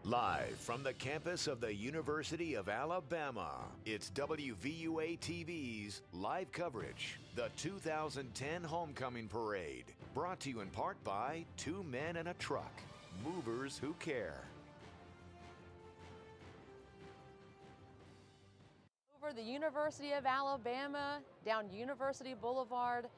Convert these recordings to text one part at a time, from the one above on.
Live from the campus of the University of Alabama, it's WVUA TV's live coverage, the 2010 Homecoming Parade, brought to you in part by Two Men and a Truck, movers who care. Over the University of Alabama, down University Boulevard,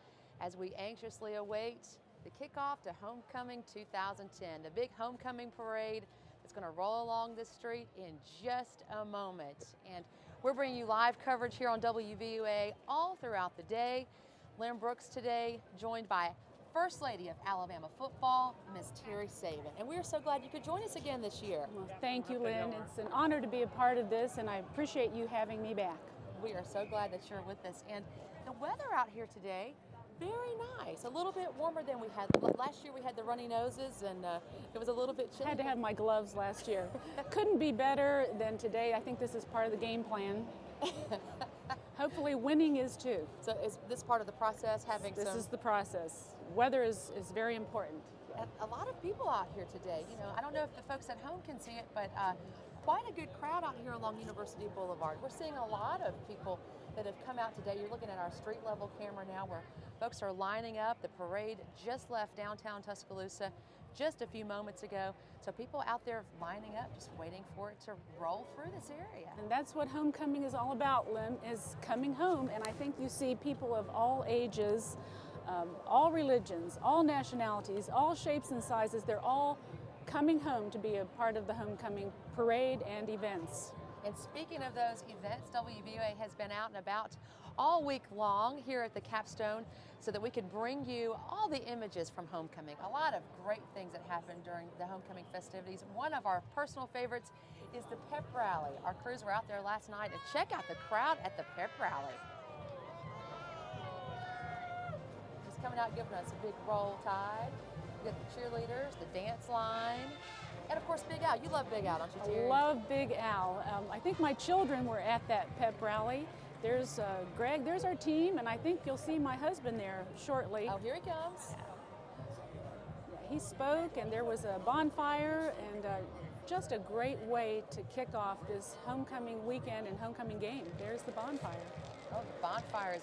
as we anxiously await the kickoff to Homecoming 2010, the big homecoming parade. It's going to roll along this street in just a moment. And we're bringing you live coverage here on WVUA all throughout the day. Lynn Brooks today, joined by First Lady of Alabama football, Ms. Terry Saban. And we are so glad you could join us again this year. Well, thank you, Lynn. It's an honor to be a part of this, and I appreciate you having me back. We are so glad that you're with us. And the weather out here today, very nice. A little bit warmer than we had. Last year we had the runny noses and it was a little bit chilly. Had to have my gloves last year. Couldn't be better than today. I think this is part of the game plan. Hopefully winning is too. So is this part of the process, This is the process. Weather is very important. A lot of people out here today. You know, I don't know if the folks at home can see it, but quite a good crowd out here along University Boulevard. We're seeing a lot of people that have come out today. You're looking at our street level camera now where folks are lining up. The parade just left downtown Tuscaloosa just a few moments ago. So people out there lining up, just waiting for it to roll through this area. And that's what homecoming is all about, Lynn, is coming home. And I think you see people of all ages, all religions, all nationalities, all shapes and sizes. They're all coming home to be a part of the homecoming parade and events. And speaking of those events, WVUA has been out and about all week long here at the Capstone so that we could bring you all the images from homecoming. A lot of great things that happened during the homecoming festivities. One of our personal favorites is the pep rally. Our crews were out there last night to check out the crowd at the pep rally. Just coming out giving us a big roll tide. We got the cheerleaders, the dance line, and of course Big Al. You love Big Al, don't you, Terry? I love Big Al. I think my children were at that pep rally. There's Greg, there's our team, and I think you'll see my husband there shortly. Oh, here he comes. Yeah, he spoke, and there was a bonfire, and just a great way to kick off this homecoming weekend and homecoming game. There's the bonfire. Oh, the bonfire is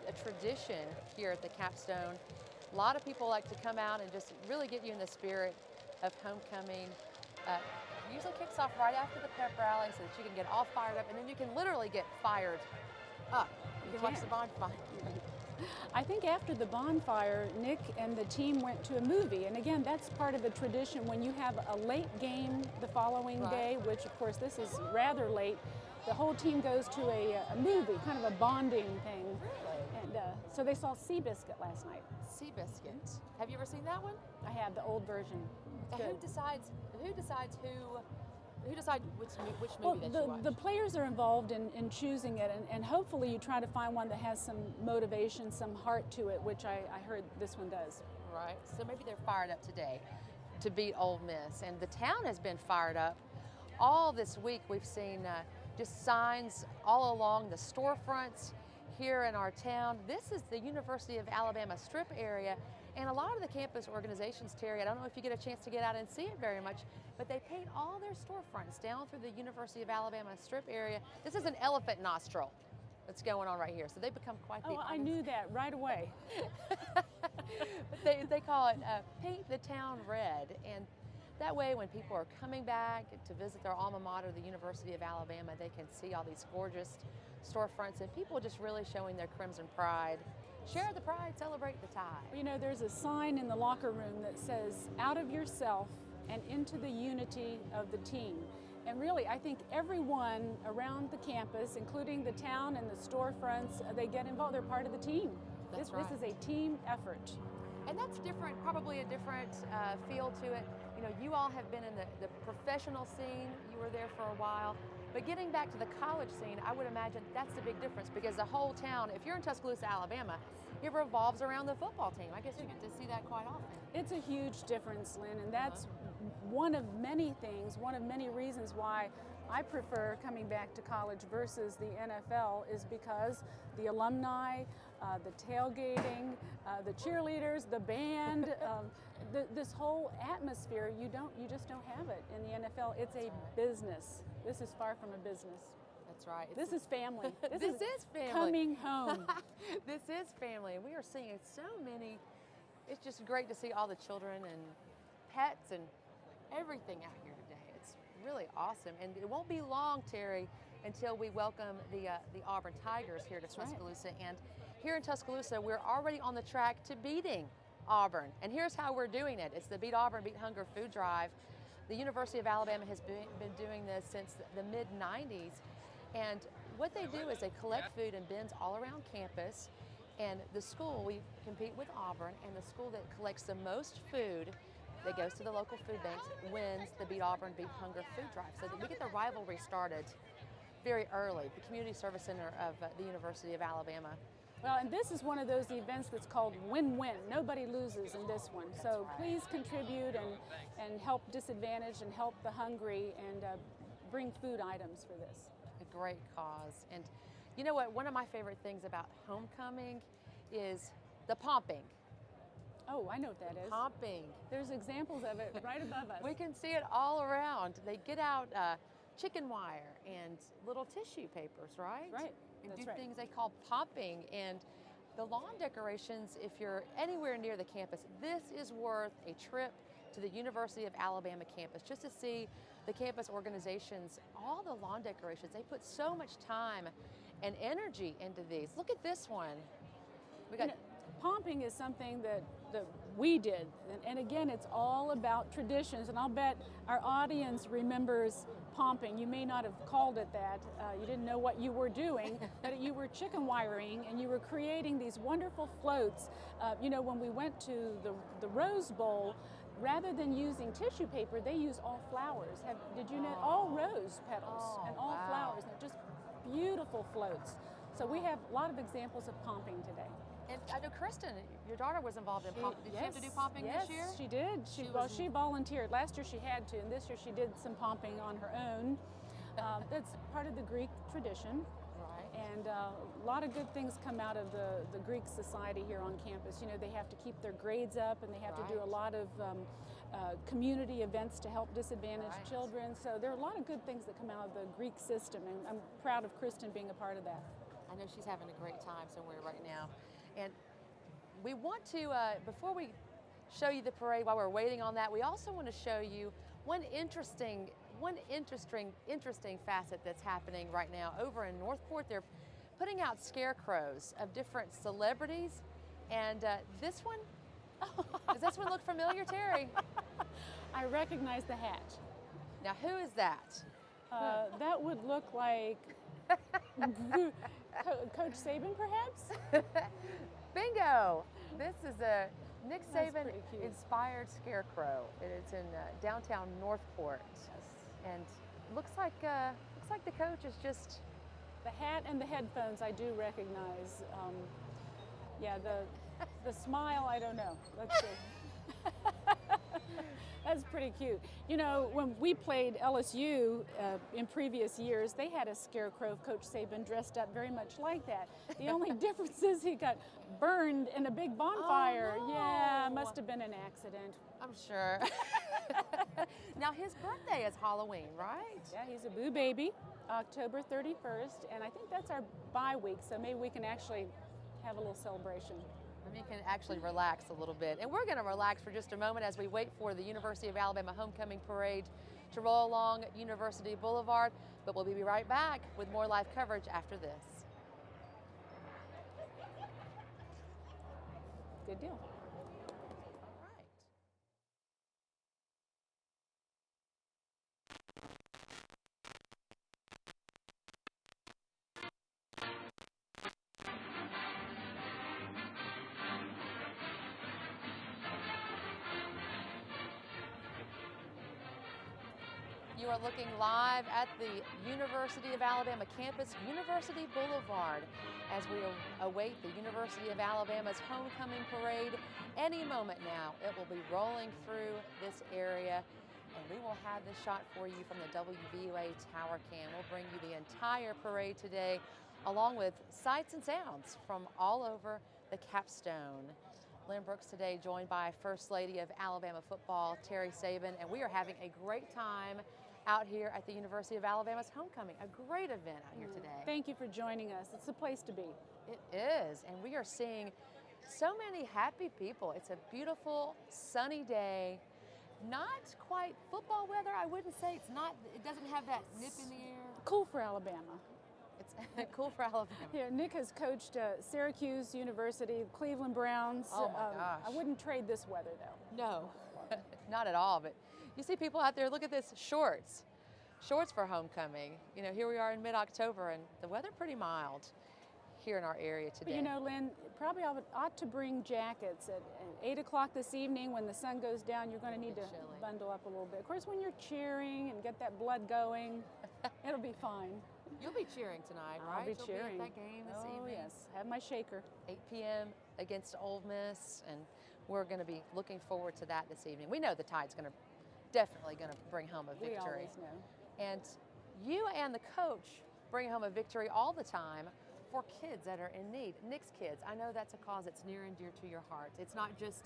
a tradition here at the Capstone. A lot of people like to come out and just really get you in the spirit of homecoming. Usually kicks off right after the pep rally so that you can get all fired up, and then you can literally get fired up. You can watch the bonfire. I think after the bonfire, Nick and the team went to a movie, and again, that's part of the tradition when you have a late game the following day, which of course this is rather late. The whole team goes to a movie, kind of a bonding thing. Really? And so they saw Seabiscuit last night. Seabiscuit. Have you ever seen that one? I have the old version. Who decides which movie Well, that you watch? the players are involved in choosing it, and hopefully you try to find one that has some motivation, some heart to it, which I heard this one does. Right, so maybe they're fired up today to beat Ole Miss, and the town has been fired up. All this week we've seen just signs all along the storefronts here in our town. This is the University of Alabama Strip area, and a lot of the campus organizations, Terry, I don't know if you get a chance to get out and see it very much, but they paint all their storefronts down through the University of Alabama Strip area. This is an elephant nostril that's going on right here, so they become quite the... Oh, I knew that right away. But they call it Paint the Town Red, and that way when people are coming back to visit their alma mater, the University of Alabama, they can see all these gorgeous storefronts and people just really showing their crimson pride. Share the pride, celebrate the tide. You know, there's a sign in the locker room that says, out of yourself and into the unity of the team. And really, I think everyone around the campus, including the town and the storefronts, they get involved. They're part of the team. This is a team effort. And that's different, probably a different feel to it. You know, you all have been in the professional scene. You were there for a while. But getting back to the college scene, I would imagine that's the big difference because the whole town, if you're in Tuscaloosa, Alabama, it revolves around the football team. I guess you get to see that quite often. It's a huge difference, Lynn, and that's one of many things, one of many reasons why I prefer coming back to college versus the NFL is because the alumni, the tailgating, the cheerleaders, the band, this whole atmosphere. You just don't have it in the NFL. It's a business. This is far from a business. That's right. This is family. This is family. Coming home. This is family, and we are seeing so many. It's just great to see all the children and pets and everything out here today. It's really awesome, and it won't be long, Terry, until we welcome the Auburn Tigers here to Tuscaloosa. Right. And here in Tuscaloosa, we're already on the track to beating Auburn. And here's how we're doing it. It's the Beat Auburn, Beat Hunger food drive. The University of Alabama has been doing this since the mid-90s. And what they do is they collect food in bins all around campus. And the school, we compete with Auburn, and the school that collects the most food that goes to the local food banks wins the Beat Auburn, Beat Hunger food drive. So that we get the rivalry started very early, the Community Service Center of the University of Alabama. Well, and this is one of those events that's called win-win. Nobody loses in this one. So please contribute and help disadvantaged and help the hungry and bring food items for this. A great cause. And you know what? One of my favorite things about homecoming is the pomping. Oh, I know what that is. Pomping. There's examples of it right above us. We can see it all around. They get out chicken wire and little tissue papers, right? Right. And That's do right. things they call popping. And the lawn decorations, if you're anywhere near the campus, this is worth a trip to the University of Alabama campus just to see the campus organizations, all the lawn decorations. They put so much time and energy into these. Look at this one. We got pomping is something that we did. And again, it's all about traditions. And I'll bet our audience remembers pomping. You may not have called it that. You didn't know what you were doing, but you were chicken wiring and you were creating these wonderful floats. When we went to the Rose Bowl, rather than using tissue paper, they used all flowers. Did you know? All rose petals and all flowers. They're just beautiful floats. So we have a lot of examples of pomping today. And I know Kristen, your daughter was involved in pomping. Did she have to do pomping this year? Yes, she did. She volunteered. Last year she had to, and this year she did some pomping on her own. That's part of the Greek tradition. Right. And a lot of good things come out of the Greek society here on campus. You know, they have to keep their grades up, and they have to do a lot of community events to help disadvantaged children. So there are a lot of good things that come out of the Greek system, and I'm proud of Kristen being a part of that. I know she's having a great time somewhere right now. And we want to, before we show you the parade, while we're waiting on that, we also want to show you one interesting facet that's happening right now over in Northport. They're putting out scarecrows of different celebrities, and this one, does this one look familiar, Terry? I recognize the hat. Now, who is that? That would look like Coach Saban, perhaps? Bingo! This is a Nick That's Saban pretty cute. inspired scarecrow. It's in downtown Northport, and looks like the coach is just. The hat and the headphones I do recognize. The smile, I don't know. Let's see. That's pretty cute. You know, when we played LSU in previous years, they had a scarecrow of Coach Saban dressed up very much like that. The only difference is he got burned in a big bonfire. Oh, no. Yeah, must have been an accident. I'm sure. Now his birthday is Halloween, right? Yeah, he's a boo baby, October 31st, and I think that's our bye week, so maybe we can actually have a little celebration. You can actually relax a little bit. And we're going to relax for just a moment as we wait for the University of Alabama homecoming parade to roll along University Boulevard. But we'll be right back with more live coverage after this. Good deal. All right. You are looking live at the University of Alabama campus, University Boulevard, as we await the University of Alabama's homecoming parade. Any moment now, it will be rolling through this area, and we will have this shot for you from the WVUA Tower Cam. We'll bring you the entire parade today, along with sights and sounds from all over the Capstone. Lynn Brooks today, joined by First Lady of Alabama football, Terry Saban, and we are having a great time out here at the University of Alabama's homecoming. A great event out here today. Thank you for joining us. It's a place to be. It is, and we are seeing so many happy people. It's a beautiful, sunny day. Not quite football weather, I wouldn't say. It doesn't have that nip in the air. Cool for Alabama. It's cool for Alabama. Yeah, Nick has coached Syracuse University, Cleveland Browns. Oh my gosh. I wouldn't trade this weather though. No, not at all. But you see people out there, look at this, shorts for homecoming. You know, here we are in mid-October and the weather pretty mild here in our area today. But you know, Lynn, probably ought to bring jackets at 8 o'clock this evening when the sun goes down. You're going to need to bundle up a little bit. Of course, when you're cheering and get that blood going, it'll be fine. You'll be cheering tonight, right? I'll be You'll cheering. be at that game this evening. Oh yes, have my shaker. 8 p.m. against Ole Miss, and we're going to be looking forward to that this evening. We know the Tide's definitely going to bring home a victory. We always know. And you and the coach bring home a victory all the time for kids that are in need. Nick's Kids, I know that's a cause that's near and dear to your heart. It's not just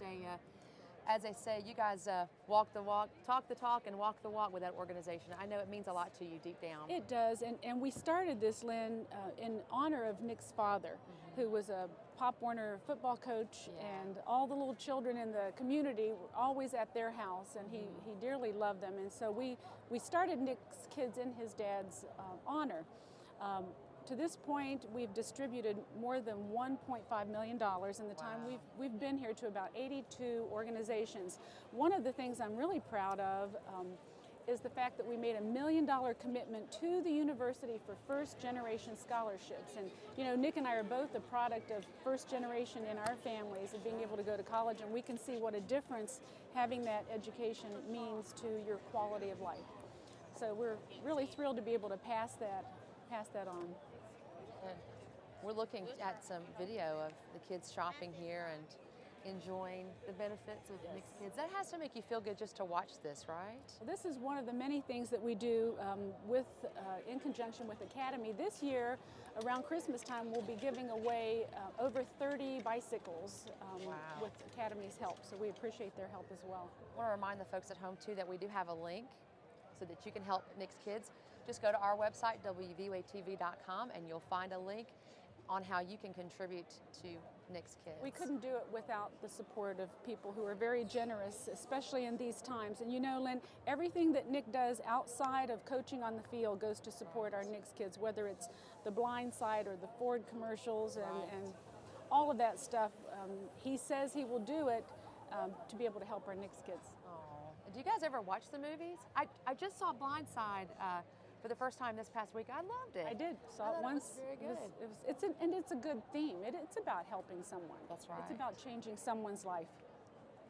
as they say, you guys walk the walk, talk the talk, and walk the walk with that organization. I know it means a lot to you deep down. It does, and we started this, Lynn, in honor of Nick's father, who was a Pop Warner football coach, and all the little children in the community were always at their house, and he dearly loved them. And so we started Nick's Kids in his dad's honor. To this point, we've distributed more than $1.5 million in the time we've been here to about 82 organizations. One of the things I'm really proud of is the fact that we made $1 million commitment to the university for first-generation scholarships. And you know, Nick and I are both a product of first generation in our families of being able to go to college, and we can see what a difference having that education means to your quality of life. So we're really thrilled to be able to pass that on. And we're looking at some video of the kids shopping here and enjoying the benefits of Nick's Kids. That has to make you feel good just to watch this, right? Well, this is one of the many things that we do in conjunction with Academy. This year, around Christmas time, we'll be giving away over 30 bicycles with Academy's help, so we appreciate their help as well. I want to remind the folks at home, too, that we do have a link so that you can help Nick's Kids. Just go to our website, WVUATV.com, and you'll find a link on how you can contribute to Nick's Kids. We couldn't do it without the support of people who are very generous, especially in these times. And you know, Lynn, everything that Nick does outside of coaching on the field goes to support our Nick's Kids, whether it's the Blind Side or the Ford commercials and all of that stuff. He says he will do it to be able to help our Nick's Kids. Oh. Do you guys ever watch the movies? I just saw Blind Side for the first time this past week. I loved it. I did. Saw it once. It was very good. And it's a good theme. It's about helping someone. That's right. It's about changing someone's life.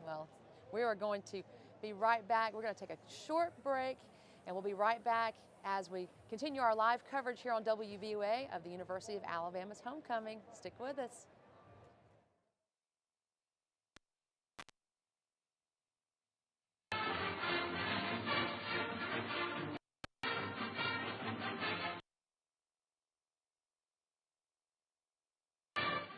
Well, we are going to be right back. We're going to take a short break, and we'll be right back as we continue our live coverage here on WVUA of the University of Alabama's homecoming. Stick with us.